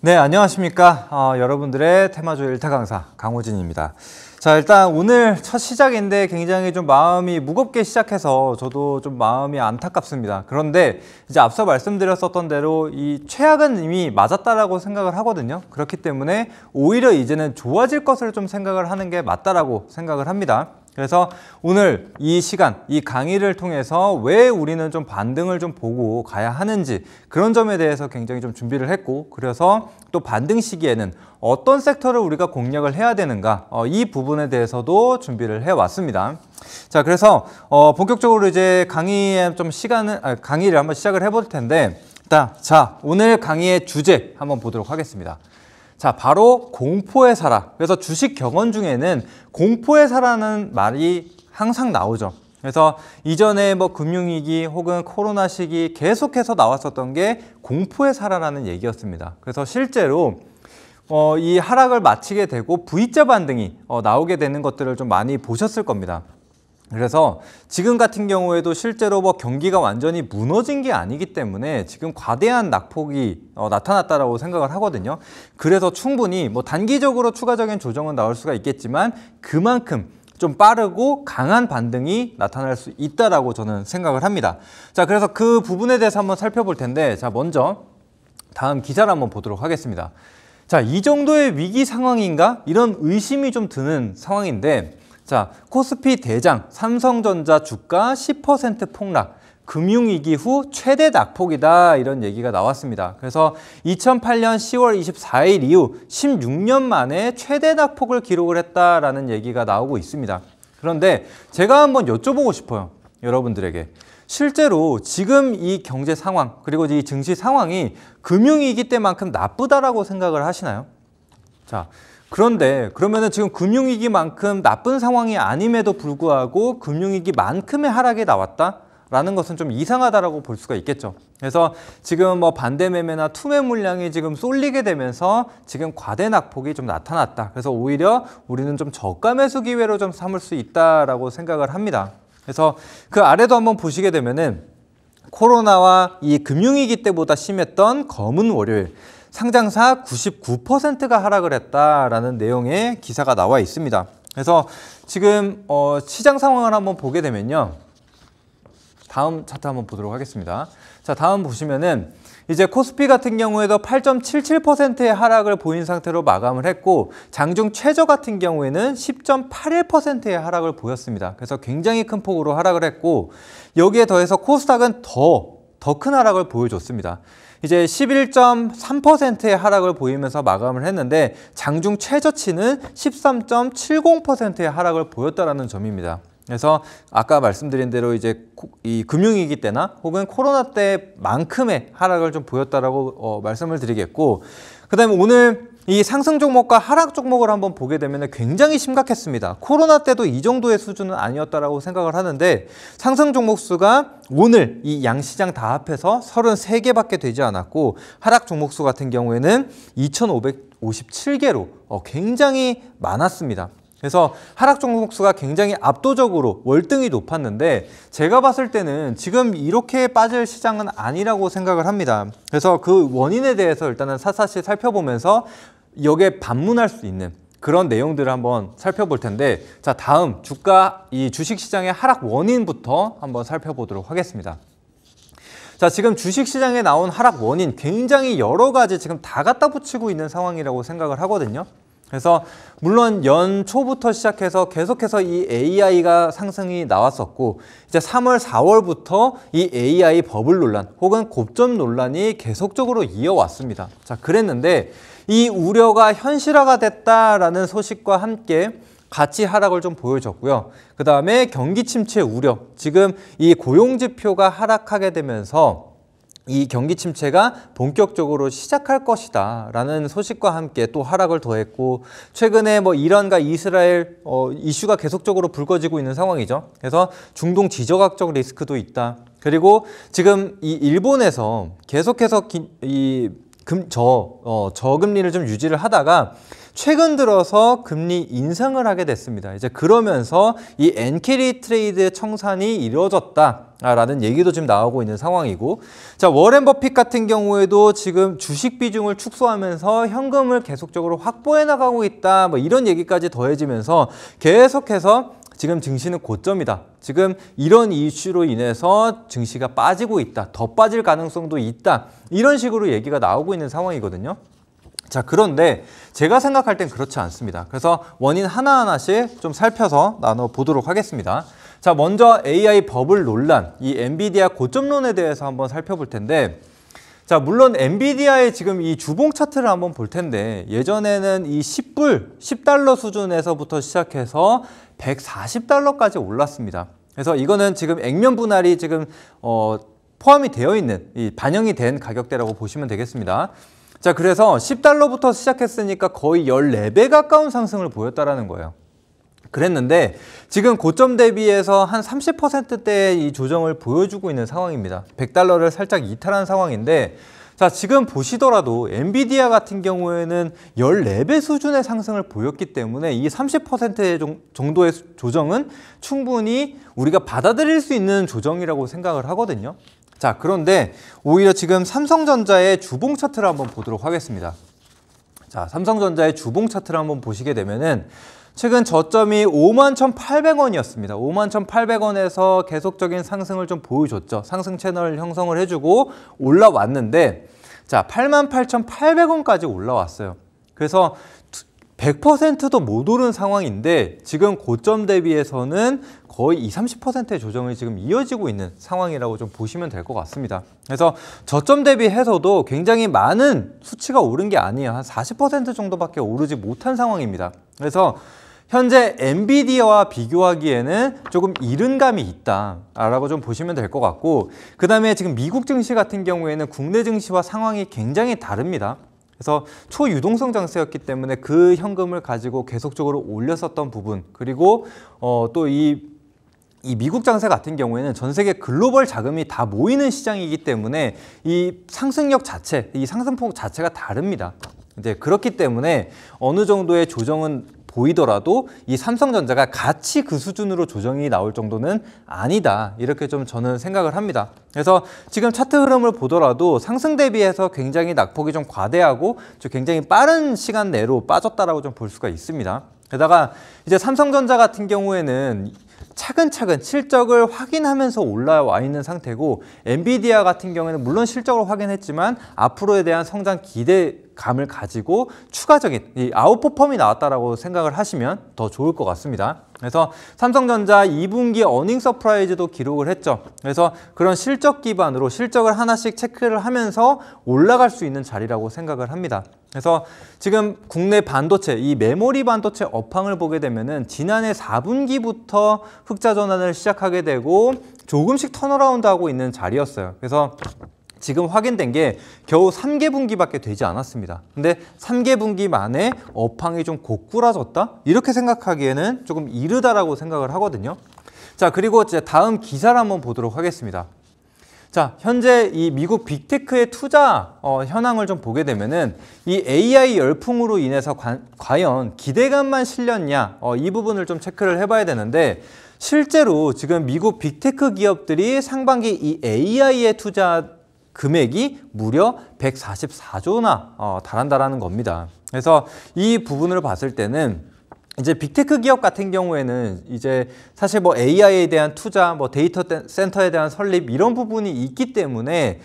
네, 안녕하십니까. 여러분들의 테마주 일타 강사 강호진입니다. 자, 일단 오늘 첫 시작인데 굉장히 좀 마음이 무겁게 시작해서 저도 좀 마음이 안타깝습니다. 그런데 이제 앞서 말씀드렸었던 대로 이 최악은 이미 맞았다라고 생각을 하거든요. 그렇기 때문에 오히려 이제는 좋아질 것을 좀 생각을 하는 게 맞다라고 생각을 합니다. 그래서 오늘 이 시간, 이 강의를 통해서 왜 우리는 좀 반등을 좀 보고 가야 하는지 그런 점에 대해서 굉장히 좀 준비를 했고, 그래서 또 반등 시기에는 어떤 섹터를 우리가 공략을 해야 되는가, 이 부분에 대해서도 준비를 해왔습니다. 자, 그래서 본격적으로 이제 강의에 좀 강의를 한번 시작을 해볼 텐데, 자, 오늘 강의의 주제 한번 보도록 하겠습니다. 자, 바로 공포에 살아. 그래서 주식 격언 중에는 공포에 살아라는 말이 항상 나오죠. 그래서 이전에 뭐 금융위기 혹은 코로나 시기 계속해서 나왔었던 게 공포에 살아라는 얘기였습니다. 그래서 실제로 이 하락을 마치게 되고 V자 반등이 나오게 되는 것들을 좀 많이 보셨을 겁니다. 그래서 지금 같은 경우에도 실제로 뭐 경기가 완전히 무너진 게 아니기 때문에 지금 과대한 낙폭이 나타났다라고 생각을 하거든요. 그래서 충분히 뭐 단기적으로 추가적인 조정은 나올 수가 있겠지만 그만큼 좀 빠르고 강한 반등이 나타날 수 있다라고 저는 생각을 합니다. 자, 그래서 그 부분에 대해서 한번 살펴볼 텐데, 자, 먼저 다음 기사를 한번 보도록 하겠습니다. 자, 이 정도의 위기 상황인가? 이런 의심이 좀 드는 상황인데, 자, 코스피 대장 삼성전자 주가 10% 폭락, 금융위기 후 최대 낙폭이다, 이런 얘기가 나왔습니다. 그래서 2008년 10월 24일 이후 16년 만에 최대 낙폭을 기록을 했다라는 얘기가 나오고 있습니다. 그런데 제가 한번 여쭤보고 싶어요, 여러분들에게. 실제로 지금 이 경제 상황, 그리고 이 증시 상황이 금융위기 때만큼 나쁘다라고 생각을 하시나요? 자, 그런데 그러면은 지금 금융위기만큼 나쁜 상황이 아님에도 불구하고 금융위기만큼의 하락이 나왔다라는 것은 좀 이상하다라고 볼 수가 있겠죠. 그래서 지금 뭐 반대 매매나 투매 물량이 지금 쏠리게 되면서 지금 과대 낙폭이 좀 나타났다. 그래서 오히려 우리는 좀 저가 매수 기회로 좀 삼을 수 있다라고 생각을 합니다. 그래서 그 아래도 한번 보시게 되면은 코로나와 이 금융위기 때보다 심했던 검은 월요일, 상장사 99%가 하락을 했다라는 내용의 기사가 나와 있습니다. 그래서 지금 시장 상황을 한번 보게 되면요, 다음 차트 한번 보도록 하겠습니다. 자, 다음 보시면은 이제 코스피 같은 경우에도 8.77%의 하락을 보인 상태로 마감을 했고, 장중 최저 같은 경우에는 10.81%의 하락을 보였습니다. 그래서 굉장히 큰 폭으로 하락을 했고, 여기에 더해서 코스닥은 더 큰 하락을 보여줬습니다. 이제 11.3%의 하락을 보이면서 마감을 했는데, 장중 최저치는 13.70%의 하락을 보였다라는 점입니다. 그래서 아까 말씀드린 대로 이제 이 금융위기 때나 혹은 코로나 때만큼의 하락을 좀 보였다라고 말씀을 드리겠고, 그다음에 오늘 이 상승 종목과 하락 종목을 한번 보게 되면 굉장히 심각했습니다. 코로나 때도 이 정도의 수준은 아니었다라고 생각을 하는데, 상승 종목 수가 오늘 이 양시장 다 합해서 33개밖에 되지 않았고, 하락 종목 수 같은 경우에는 2,557개로 굉장히 많았습니다. 그래서 하락 종목 수가 굉장히 압도적으로 월등히 높았는데, 제가 봤을 때는 지금 이렇게 빠질 시장은 아니라고 생각을 합니다. 그래서 그 원인에 대해서 일단은 샅샅이 살펴보면서 여기에 반문할 수 있는 그런 내용들을 한번 살펴볼 텐데, 자, 다음 이 주식시장의 하락 원인부터 한번 살펴보도록 하겠습니다. 자, 지금 주식시장에 나온 하락 원인 굉장히 여러 가지 지금 다 갖다 붙이고 있는 상황이라고 생각을 하거든요. 그래서 물론 연초부터 시작해서 계속해서 이 AI가 상승이 나왔었고, 이제 3월, 4월부터 이 AI 버블 논란 혹은 고점 논란이 계속적으로 이어왔습니다. 자, 그랬는데 이 우려가 현실화가 됐다라는 소식과 함께 같이 하락을 좀 보여줬고요. 그 다음에 경기 침체 우려, 지금 이 고용지표가 하락하게 되면서 이 경기 침체가 본격적으로 시작할 것이다 라는 소식과 함께 또 하락을 더했고, 최근에 뭐 이란과 이스라엘 이슈가 계속적으로 불거지고 있는 상황이죠. 그래서 중동 지정학적 리스크도 있다. 그리고 지금 이 일본에서 계속해서 저금리를 좀 유지를 하다가 최근 들어서 금리 인상을 하게 됐습니다. 이제 그러면서 이 엔캐리 트레이드 청산이 이루어졌다라는 얘기도 지금 나오고 있는 상황이고, 자, 워렌 버핏 같은 경우에도 지금 주식 비중을 축소하면서 현금을 계속적으로 확보해 나가고 있다, 뭐 이런 얘기까지 더해지면서 계속해서 지금 증시는 고점이다. 지금 이런 이슈로 인해서 증시가 빠지고 있다. 더 빠질 가능성도 있다. 이런 식으로 얘기가 나오고 있는 상황이거든요. 자, 그런데 제가 생각할 땐 그렇지 않습니다. 그래서 원인 하나하나씩 좀 살펴서 나눠보도록 하겠습니다. 자, 먼저 AI 버블 논란, 이 엔비디아 고점론에 대해서 한번 살펴볼 텐데, 자, 물론 엔비디아의 지금 이 주봉 차트를 한번 볼 텐데, 예전에는 이 10달러 수준에서부터 시작해서 140달러까지 올랐습니다. 그래서 이거는 지금 액면 분할이 지금 포함이 되어 있는, 반영이 된 가격대라고 보시면 되겠습니다. 자, 그래서 10달러부터 시작했으니까 거의 14배 가까운 상승을 보였다라는 거예요. 그랬는데 지금 고점 대비해서 한 30%대의 이 조정을 보여주고 있는 상황입니다. 100달러를 살짝 이탈한 상황인데, 자, 지금 보시더라도 엔비디아 같은 경우에는 14배 수준의 상승을 보였기 때문에 이 30% 정도의 조정은 충분히 우리가 받아들일 수 있는 조정이라고 생각을 하거든요. 자, 그런데 오히려 지금 삼성전자의 주봉 차트를 한번 보도록 하겠습니다. 자, 삼성전자의 주봉 차트를 한번 보시게 되면은 최근 저점이 51,800원이었습니다. 51,800원에서 계속적인 상승을 좀 보여줬죠. 상승 채널을 형성을 해주고 올라왔는데, 자, 88,800원까지 올라왔어요. 그래서 100%도 못 오른 상황인데 지금 고점 대비해서는 거의 20, 30%의 조정이 지금 이어지고 있는 상황이라고 좀 보시면 될 것 같습니다. 그래서 저점 대비해서도 굉장히 많은 수치가 오른 게 아니에요. 한 40% 정도밖에 오르지 못한 상황입니다. 그래서 현재 엔비디아와 비교하기에는 조금 이른 감이 있다라고 좀 보시면 될 것 같고, 그 다음에 지금 미국 증시 같은 경우에는 국내 증시와 상황이 굉장히 다릅니다. 그래서 초유동성 장세였기 때문에 그 현금을 가지고 계속적으로 올렸었던 부분, 그리고 또 이 미국 장세 같은 경우에는 전 세계 글로벌 자금이 다 모이는 시장이기 때문에 이 상승력 자체, 이 상승폭 자체가 다릅니다. 이제 그렇기 때문에 어느 정도의 조정은 보이더라도 이 삼성전자가 같이 그 수준으로 조정이 나올 정도는 아니다, 이렇게 좀 저는 생각을 합니다. 그래서 지금 차트 흐름을 보더라도 상승 대비해서 굉장히 낙폭이 좀 과대하고 굉장히 빠른 시간 내로 빠졌다라고 좀 볼 수가 있습니다. 게다가 이제 삼성전자 같은 경우에는 차근차근 실적을 확인하면서 올라와 있는 상태고, 엔비디아 같은 경우에는 물론 실적을 확인했지만 앞으로에 대한 성장 기대감을 가지고 추가적인 이 아웃퍼폼이 나왔다라고 생각을 하시면 더 좋을 것 같습니다. 그래서 삼성전자 2분기 어닝 서프라이즈도 기록을 했죠. 그래서 그런 실적 기반으로 실적을 하나씩 체크를 하면서 올라갈 수 있는 자리라고 생각을 합니다. 그래서 지금 국내 반도체, 이 메모리 반도체 업황을 보게 되면은 지난해 4분기부터 흑자 전환을 시작하게 되고 조금씩 턴어라운드 하고 있는 자리였어요. 그래서 지금 확인된 게 겨우 3개분기밖에 되지 않았습니다. 근데 3개분기 만에 업황이 좀 고꾸라졌다? 이렇게 생각하기에는 조금 이르다라고 생각을 하거든요. 자, 그리고 이제 다음 기사를 한번 보도록 하겠습니다. 자, 현재 이 미국 빅테크의 투자 현황을 좀 보게 되면은 이 AI 열풍으로 인해서 과연 기대감만 실렸냐, 이 부분을 좀 체크를 해봐야 되는데, 실제로 지금 미국 빅테크 기업들이 상반기 이 AI에 투자 금액이 무려 144조나 달한다라는 겁니다. 그래서 이 부분을 봤을 때는 이제 빅테크 기업 같은 경우에는 이제 사실 뭐 AI에 대한 투자, 뭐 데이터 센터에 대한 설립 이런 부분이 있기 때문에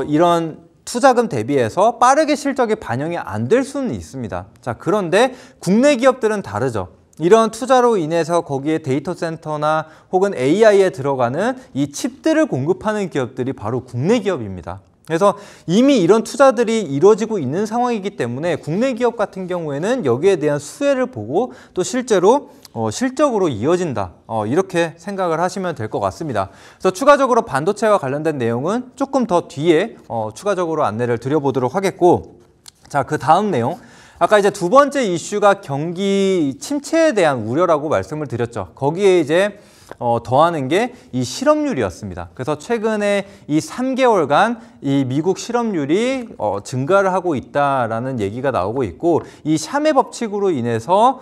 이런 투자금 대비해서 빠르게 실적이 반영이 안 될 수는 있습니다. 자, 그런데 국내 기업들은 다르죠. 이런 투자로 인해서 거기에 데이터 센터나 혹은 AI에 들어가는 이 칩들을 공급하는 기업들이 바로 국내 기업입니다. 그래서 이미 이런 투자들이 이루어지고 있는 상황이기 때문에 국내 기업 같은 경우에는 여기에 대한 수혜를 보고 또 실제로 실적으로 이어진다, 이렇게 생각을 하시면 될 것 같습니다. 그래서 추가적으로 반도체와 관련된 내용은 조금 더 뒤에 추가적으로 안내를 드려보도록 하겠고, 자, 그 다음 내용, 아까 이제 두 번째 이슈가 경기 침체에 대한 우려라고 말씀을 드렸죠. 거기에 이제 더하는 게 이 실업률이었습니다. 그래서 최근에 이 3개월간 이 미국 실업률이 증가를 하고 있다라는 얘기가 나오고 있고, 이 샤메 법칙으로 인해서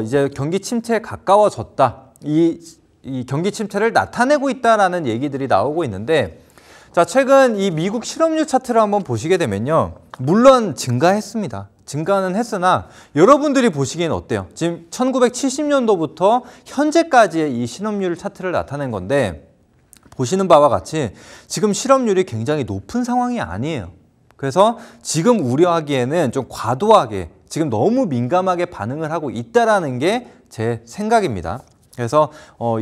이제 경기 침체에 가까워졌다. 이 경기 침체를 나타내고 있다라는 얘기들이 나오고 있는데, 자, 최근 이 미국 실업률 차트를 한번 보시게 되면요. 물론 증가했습니다. 증가는 했으나 여러분들이 보시기엔 어때요? 지금 1970년도부터 현재까지의 이 실업률 차트를 나타낸 건데, 보시는 바와 같이 지금 실업률이 굉장히 높은 상황이 아니에요. 그래서 지금 우려하기에는 좀 과도하게, 지금 너무 민감하게 반응을 하고 있다라는 게 제 생각입니다. 그래서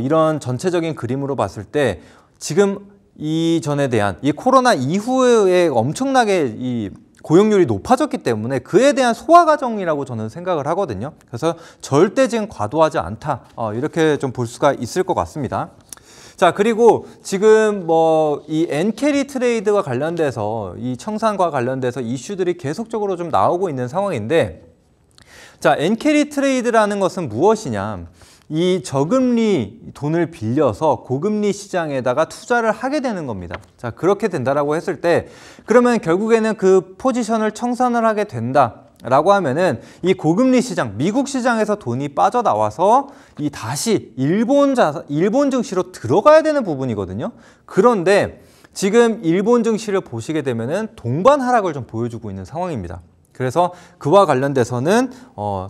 이런 전체적인 그림으로 봤을 때 지금 이전에 대한 이 코로나 이후에 엄청나게 이 고용률이 높아졌기 때문에 그에 대한 소화 과정이라고 저는 생각을 하거든요. 그래서 절대 지금 과도하지 않다, 이렇게 좀 볼 수가 있을 것 같습니다. 자, 그리고 지금 이 엔캐리 트레이드와 관련돼서, 이 청산과 관련돼서 이슈들이 계속적으로 좀 나오고 있는 상황인데, 자, 엔캐리 트레이드라는 것은 무엇이냐? 이 저금리 돈을 빌려서 고금리 시장에다가 투자를 하게 되는 겁니다. 자, 그렇게 된다라고 했을 때, 그러면 결국에는 그 포지션을 청산을 하게 된다라고 하면은 이 고금리 시장, 미국 시장에서 돈이 빠져나와서 이 다시 일본 증시로 들어가야 되는 부분이거든요. 그런데 지금 일본 증시를 보시게 되면은 동반 하락을 좀 보여주고 있는 상황입니다. 그래서 그와 관련돼서는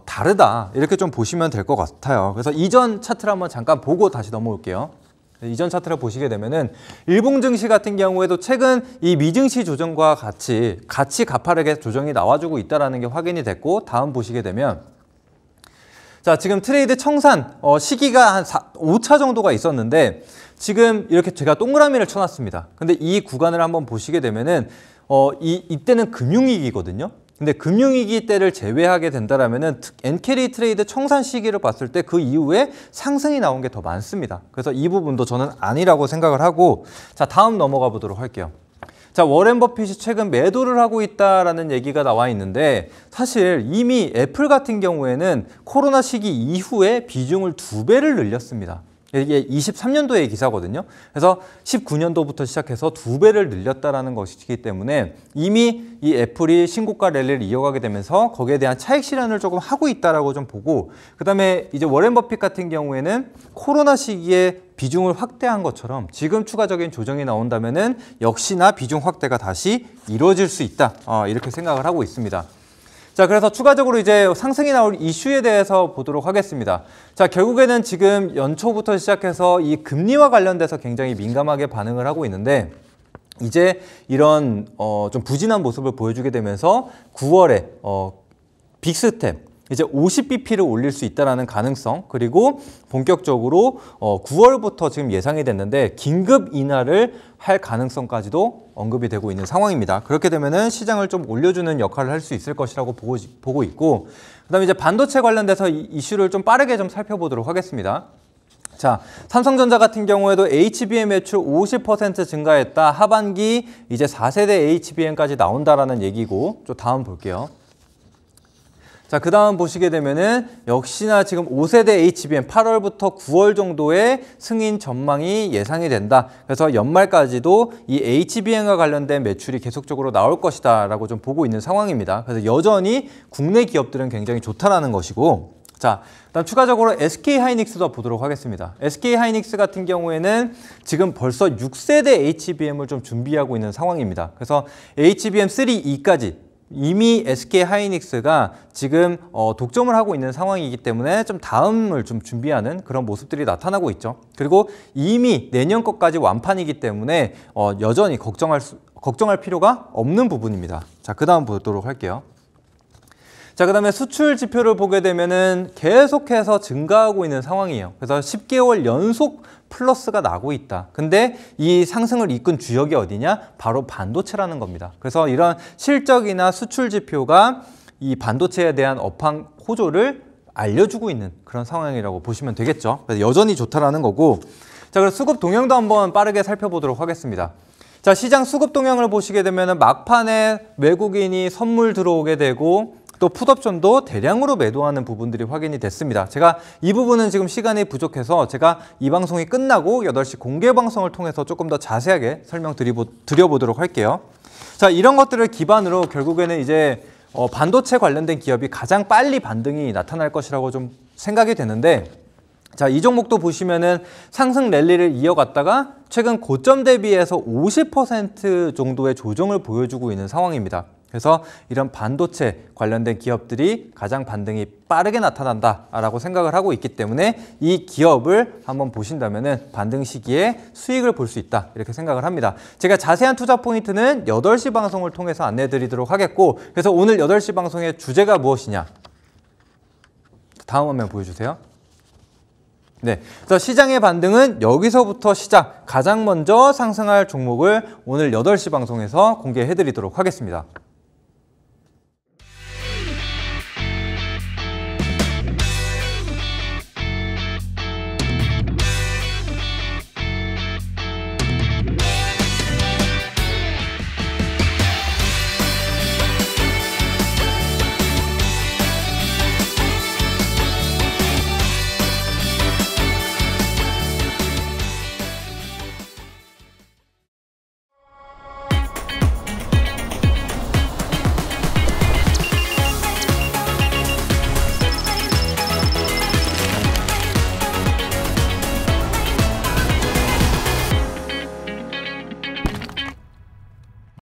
다르다, 이렇게 좀 보시면 될 것 같아요. 그래서 이전 차트를 한번 잠깐 보고 다시 넘어올게요. 이전 차트를 보시게 되면은 일본 증시 같은 경우에도 최근 이 미증시 조정과 같이 가파르게 조정이 나와주고 있다는 게 확인이 됐고, 다음 보시게 되면, 자, 지금 트레이드 청산 시기가 한 5차 정도가 있었는데, 지금 이렇게 제가 동그라미를 쳐놨습니다. 근데 이 구간을 한번 보시게 되면은 이때는 금융위기거든요. 근데 금융위기 때를 제외하게 된다라면은 엔캐리 트레이드 청산 시기를 봤을 때 그 이후에 상승이 나온 게 더 많습니다. 그래서 이 부분도 저는 아니라고 생각을 하고, 자, 다음 넘어가 보도록 할게요. 자, 워렌 버핏이 최근 매도를 하고 있다라는 얘기가 나와 있는데, 사실 이미 애플 같은 경우에는 코로나 시기 이후에 비중을 2배를 늘렸습니다. 이게 23년도의 기사거든요. 그래서 19년도부터 시작해서 2배를 늘렸다라는 것이기 때문에 이미 이 애플이 신고가 랠리를 이어가게 되면서 거기에 대한 차익 실현을 조금 하고 있다라고 좀 보고, 그다음에 이제 워렌 버핏 같은 경우에는 코로나 시기에 비중을 확대한 것처럼 지금 추가적인 조정이 나온다면은 역시나 비중 확대가 다시 이루어질 수 있다, 이렇게 생각을 하고 있습니다. 자, 그래서 추가적으로 이제 상승이 나올 이슈에 대해서 보도록 하겠습니다. 자, 결국에는 지금 연초부터 시작해서 이 금리와 관련돼서 굉장히 민감하게 반응을 하고 있는데, 이제 이런 좀 부진한 모습을 보여주게 되면서 9월에 빅스텝, 이제 50bp를 올릴 수 있다는 가능성, 그리고 본격적으로 9월부터 지금 예상이 됐는데 긴급 인하를 할 가능성까지도 언급이 되고 있는 상황입니다. 그렇게 되면은 시장을 좀 올려주는 역할을 할 수 있을 것이라고 보고 있고, 그다음에 이제 반도체 관련돼서 이슈를 좀 빠르게 좀 살펴보도록 하겠습니다. 자, 삼성전자 같은 경우에도 HBM 매출 50% 증가했다. 하반기 이제 4세대 HBM까지 나온다라는 얘기고, 좀 다음 볼게요. 자, 그 다음 보시게 되면은 역시나 지금 5세대 HBM 8월부터 9월 정도의 승인 전망이 예상이 된다. 그래서 연말까지도 이 HBM과 관련된 매출이 계속적으로 나올 것이다 라고 좀 보고 있는 상황입니다. 그래서 여전히 국내 기업들은 굉장히 좋다라는 것이고, 자, 그다음 추가적으로 SK하이닉스도 보도록 하겠습니다. SK하이닉스 같은 경우에는 지금 벌써 6세대 HBM을 좀 준비하고 있는 상황입니다. 그래서 HBM3E까지 이미 SK하이닉스가 지금 독점을 하고 있는 상황이기 때문에 좀 다음을 좀 준비하는 그런 모습들이 나타나고 있죠. 그리고 이미 내년 것까지 완판이기 때문에 여전히 걱정할 필요가 없는 부분입니다. 자, 그 다음 보도록 할게요. 자, 그 다음에 수출 지표를 보게 되면은 계속해서 증가하고 있는 상황이에요. 그래서 10개월 연속 플러스가 나고 있다. 근데 이 상승을 이끈 주역이 어디냐? 바로 반도체라는 겁니다. 그래서 이런 실적이나 수출 지표가 이 반도체에 대한 업황 호조를 알려주고 있는 그런 상황이라고 보시면 되겠죠. 그래서 여전히 좋다라는 거고, 자, 그럼 수급 동향도 한번 빠르게 살펴보도록 하겠습니다. 자, 시장 수급 동향을 보시게 되면 막판에 외국인이 선물 들어오게 되고, 또 풋옵션도 대량으로 매도하는 부분들이 확인이 됐습니다. 제가 이 부분은 지금 시간이 부족해서 제가 이 방송이 끝나고 8시 공개 방송을 통해서 조금 더 자세하게 설명드려보도록 할게요. 자, 이런 것들을 기반으로 결국에는 이제 반도체 관련된 기업이 가장 빨리 반등이 나타날 것이라고 좀 생각이 되는데, 자, 이 종목도 보시면은 상승 랠리를 이어갔다가 최근 고점 대비해서 50% 정도의 조정을 보여주고 있는 상황입니다. 그래서 이런 반도체 관련된 기업들이 가장 반등이 빠르게 나타난다라고 생각을 하고 있기 때문에 이 기업을 한번 보신다면은 반등 시기에 수익을 볼 수 있다, 이렇게 생각을 합니다. 제가 자세한 투자 포인트는 8시 방송을 통해서 안내해 드리도록 하겠고, 그래서 오늘 8시 방송의 주제가 무엇이냐? 다음 화면 보여주세요. 네, 그래서 시장의 반등은 여기서부터 시작, 가장 먼저 상승할 종목을 오늘 8시 방송에서 공개해 드리도록 하겠습니다.